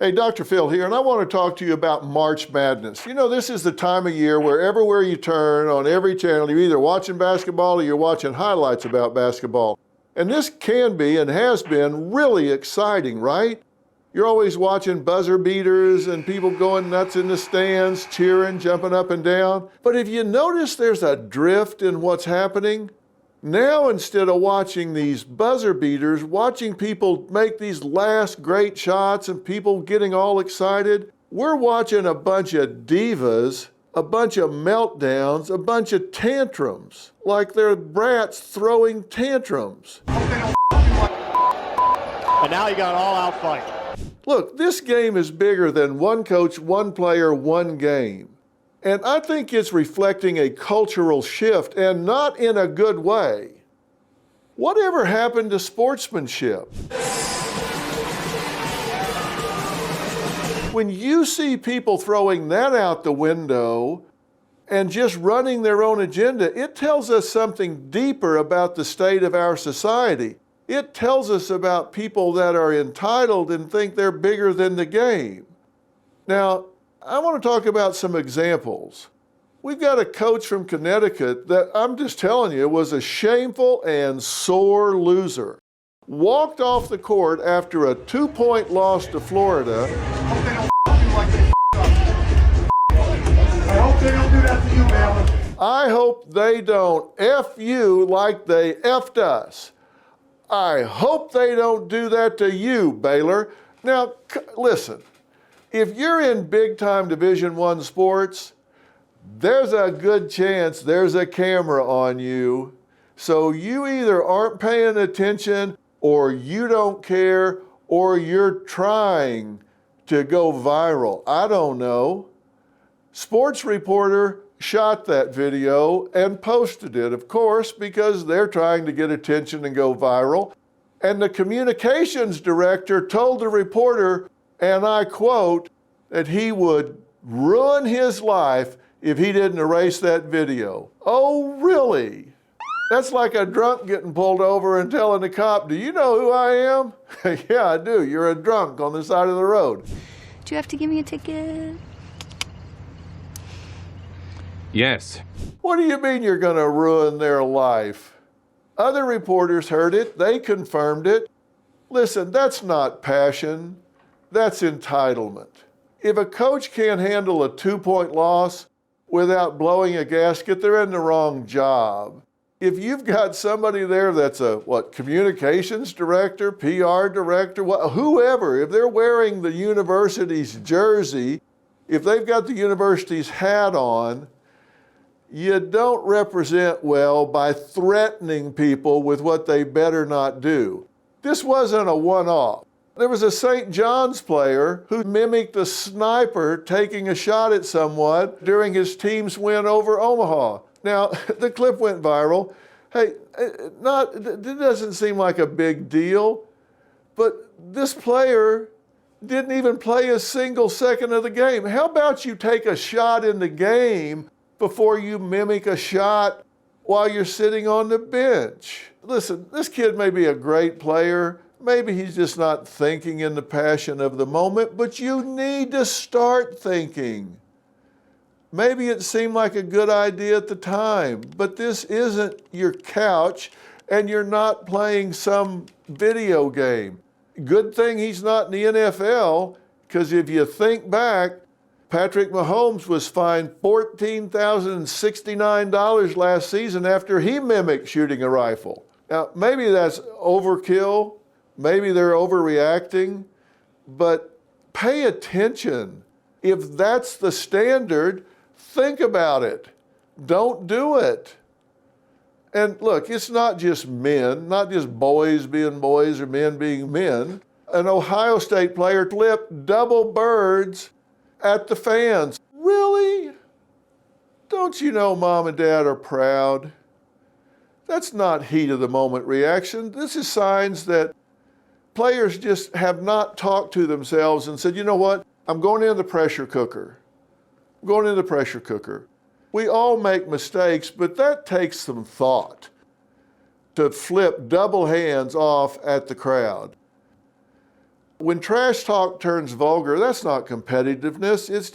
Hey, Dr. Phil here, and I want to talk to you about March Madness. You know, this is the time of year where everywhere you turn, on every channel, you're either watching basketball or you're watching highlights about basketball. And this can be and has been really exciting, right? You're always watching buzzer beaters and people going nuts in the stands, cheering, jumping up and down. But if you notice there's a drift in what's happening, now, instead of watching these buzzer beaters, watching people make these last great shots and people getting all excited, we're watching a bunch of divas, a bunch of meltdowns, a bunch of tantrums, like they're brats throwing tantrums. And now you got all out fight. Look, this game is bigger than one coach, one player, one game. And I think it's reflecting a cultural shift, and not in a good way. Whatever happened to sportsmanship? When you see people throwing that out the window and just running their own agenda, it tells us something deeper about the state of our society. It tells us about people that are entitled and think they're bigger than the game. Now, I want to talk about some examples. We've got a coach from Connecticut that I'm just telling you was a shameful and sore loser. Walked off the court after a 2-point loss to Florida. I hope they don't do that to you, man. I hope they don't F you like they F'd us. I hope they don't do that to you, Baylor. Now, listen. If you're in big-time Division I sports, there's a good chance there's a camera on you. So you either aren't paying attention, or you don't care, or you're trying to go viral. I don't know. Sports Reporter shot that video and posted it, of course, because they're trying to get attention and go viral. And the communications director told the reporter, and I quote, that he would ruin his life if he didn't erase that video. Oh, really? That's like a drunk getting pulled over and telling the cop, do you know who I am? Yeah, I do. You're a drunk on the side of the road. Do you have to give me a ticket? Yes. What do you mean you're going to ruin their life? Other reporters heard it. They confirmed it. Listen, that's not passion. That's entitlement. If a coach can't handle a 2-point loss without blowing a gasket, they're in the wrong job. If you've got somebody there that's a, communications director, PR director, whoever, if they're wearing the university's jersey, if they've got the university's hat on, you don't represent well by threatening people with what they better not do. This wasn't a one-off. There was a St. John's player who mimicked a sniper taking a shot at someone during his team's win over Omaha. Now, the clip went viral. Hey, it doesn't seem like a big deal, but this player didn't even play a single second of the game. How about you take a shot in the game before you mimic a shot while you're sitting on the bench? Listen, this kid may be a great player. Maybe he's just not thinking in the passion of the moment, but you need to start thinking. Maybe it seemed like a good idea at the time, but this isn't your couch and you're not playing some video game. Good thing he's not in the NFL, because if you think back, Patrick Mahomes was fined $14,069 last season after he mimicked shooting a rifle. Now, maybe that's overkill. Maybe they're overreacting, but pay attention. If that's the standard, think about it. Don't do it. And look, it's not just men, not just boys being boys or men being men. An Ohio State player flipped double birds at the fans. Really? Don't you know mom and dad are proud? That's not heat of the moment reaction. This is signs that players just have not talked to themselves and said, you know what? I'm going in the pressure cooker. I'm going in the pressure cooker. We all make mistakes, but that takes some thought to flip double hands off at the crowd. When trash talk turns vulgar, that's not competitiveness. It's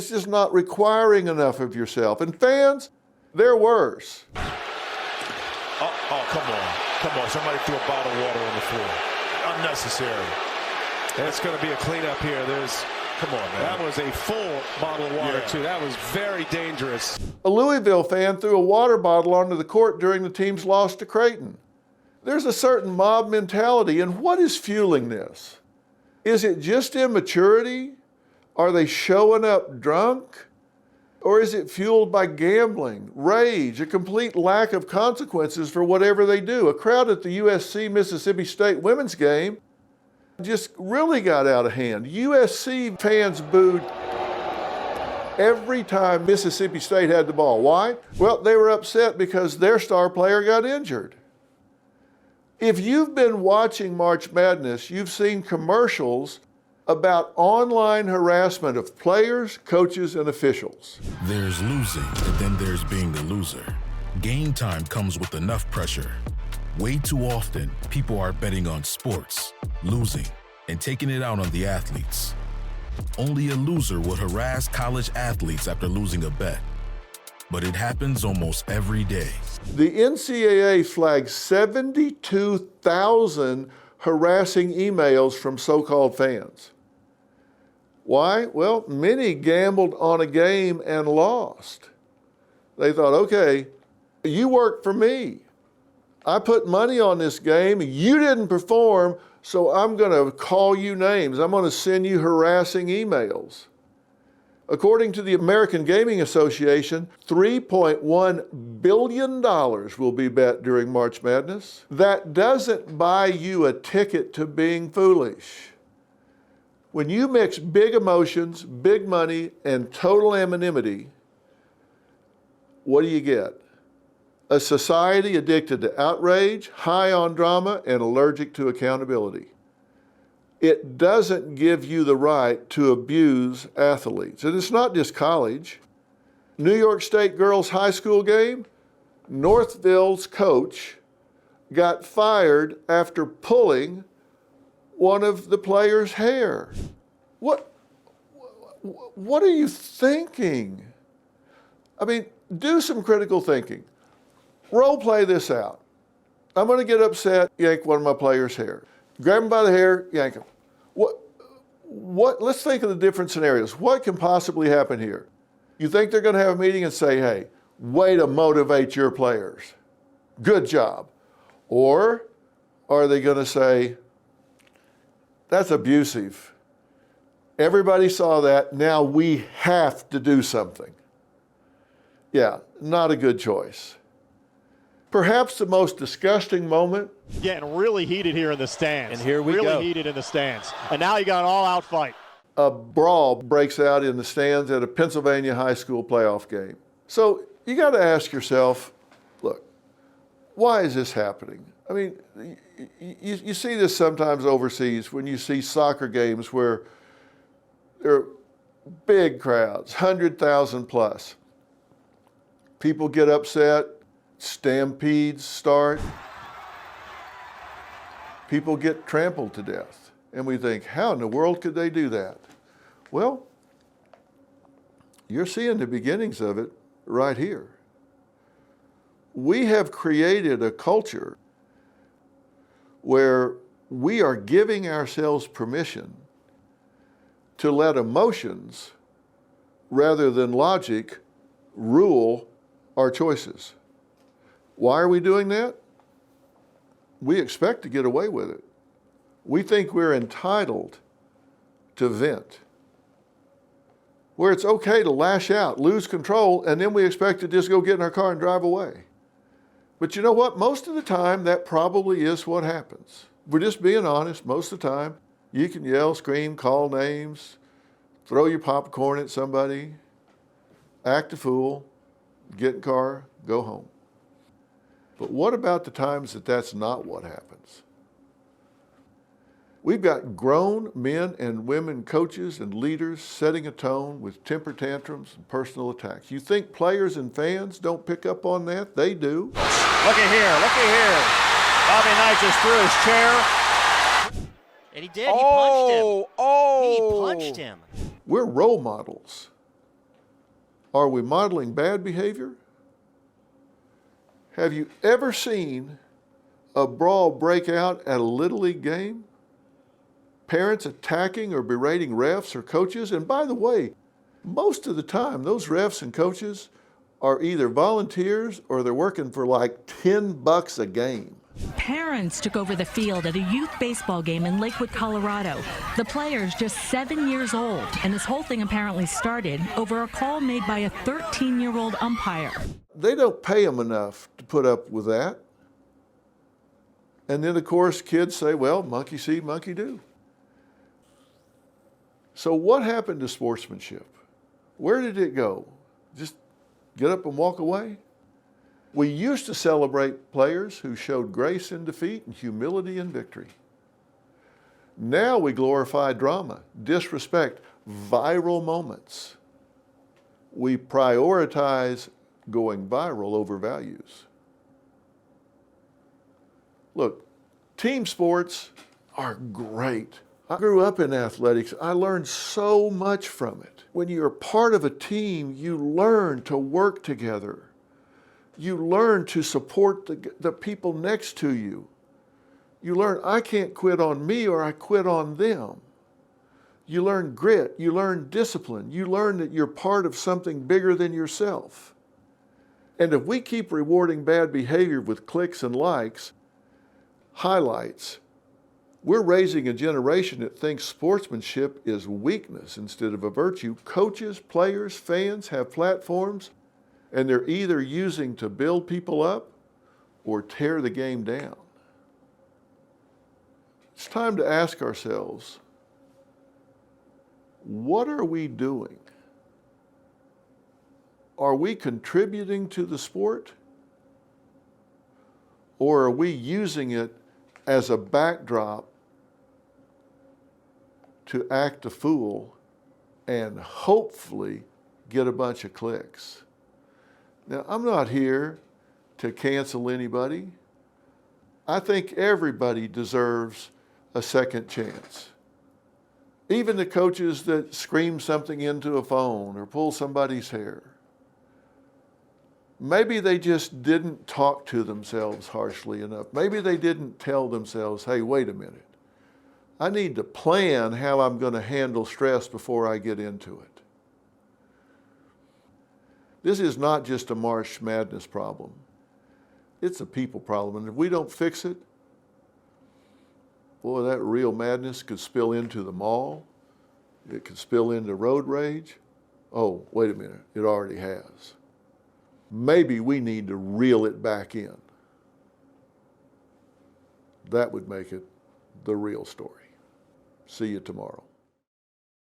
just not requiring enough of yourself. And fans, they're worse. Oh, come on. Somebody threw a bottle of water on the floor. Unnecessary. It's going to be a cleanup here. Come on, man. That was a full bottle of water, too. That was very dangerous. A Louisville fan threw a water bottle onto the court during the team's loss to Creighton. There's a certain mob mentality, and what is fueling this? Is it just immaturity? Are they showing up drunk? Or is it fueled by gambling, rage, a complete lack of consequences for whatever they do? A crowd at the USC-Mississippi State women's game just really got out of hand. USC fans booed every time Mississippi State had the ball. Why? Well, they were upset because their star player got injured. If you've been watching March Madness, you've seen commercials about online harassment of players, coaches, and officials. There's losing, and then there's being the loser. Game time comes with enough pressure. Way too often, people are betting on sports, losing, and taking it out on the athletes. Only a loser would harass college athletes after losing a bet. But it happens almost every day. The NCAA flagged 72,000 harassing emails from so-called fans. Why? Well, many gambled on a game and lost. They thought, okay, you worked for me. I put money on this game, you didn't perform, so I'm going to call you names. I'm going to send you harassing emails. According to the American Gaming Association, $3.1 billion will be bet during March Madness. That doesn't buy you a ticket to being foolish. When you mix big emotions, big money, and total anonymity, what do you get? A society addicted to outrage, high on drama, and allergic to accountability. It doesn't give you the right to abuse athletes. And it's not just college. New York State girls high school game, Northville's coach got fired after pulling one of the players' hair. What are you thinking? I mean, do some critical thinking. Role play this out. I'm going to get upset, yank one of my players' hair. Grab him by the hair, yank him. Let's think of the different scenarios. What can possibly happen here? You think they're going to have a meeting and say, hey, way to motivate your players. Good job. Or are they going to say, that's abusive. Everybody saw that. Now we have to do something. Yeah, not a good choice. Perhaps the most disgusting moment. Getting really heated here in the stands. And here we go. Really heated in the stands. And now you got an all-out fight. A brawl breaks out in the stands at a Pennsylvania high school playoff game. So you got to ask yourself, look, why is this happening? I mean, you see this sometimes overseas when you see soccer games where there are big crowds, 100,000 plus. People get upset. Stampedes start. People get trampled to death. And we think, how in the world could they do that? Well, you're seeing the beginnings of it right here. We have created a culture where we are giving ourselves permission to let emotions, rather than logic, rule our choices. Why are we doing that? We expect to get away with it. We think we're entitled to vent, where it's okay to lash out, lose control, and then we expect to just go get in our car and drive away. But you know what? Most of the time, that probably is what happens. We're just being honest. Most of the time, you can yell, scream, call names, throw your popcorn at somebody, act a fool, get in the car, go home. But what about the times that that's not what happens? We've got grown men and women coaches and leaders setting a tone with temper tantrums and personal attacks. You think players and fans don't pick up on that? They do. Look at here. Bobby Knight just threw his chair. And he did. He punched him. Oh! He punched him. We're role models. Are we modeling bad behavior? Have you ever seen a brawl break out at a Little League game? Parents attacking or berating refs or coaches? And by the way, most of the time, those refs and coaches are either volunteers or they're working for like $10 a game. Parents took over the field at a youth baseball game in Lakewood, Colorado. The players just 7 years old, and this whole thing apparently started over a call made by a 13-year-old umpire. They don't pay them enough to put up with that. And then, of course, kids say, well, monkey see, monkey do. So what happened to sportsmanship? Where did it go? Just get up and walk away? We used to celebrate players who showed grace in defeat and humility in victory. Now we glorify drama, disrespect, viral moments. We prioritize going viral over values. Look, team sports are great. I grew up in athletics. I learned so much from it. When you're part of a team, you learn to work together. You learn to support the people next to you. You learn, I can't quit on me or I quit on them. You learn grit. You learn discipline. You learn that you're part of something bigger than yourself. And if we keep rewarding bad behavior with clicks and likes, highlights, we're raising a generation that thinks sportsmanship is weakness instead of a virtue. Coaches, players, fans have platforms, and they're either using to build people up or tear the game down. It's time to ask ourselves, what are we doing? Are we contributing to the sport? Or are we using it as a backdrop to act a fool and hopefully get a bunch of clicks? Now, I'm not here to cancel anybody. I think everybody deserves a second chance. Even the coaches that scream something into a phone or pull somebody's hair. Maybe they just didn't talk to themselves harshly enough. Maybe they didn't tell themselves, hey, wait a minute. I need to plan how I'm going to handle stress before I get into it. This is not just a March Madness problem. It's a people problem. And if we don't fix it, boy, that real madness could spill into the mall. It could spill into road rage. Oh, wait a minute, it already has. Maybe we need to reel it back in. That would make it the real story. See you tomorrow.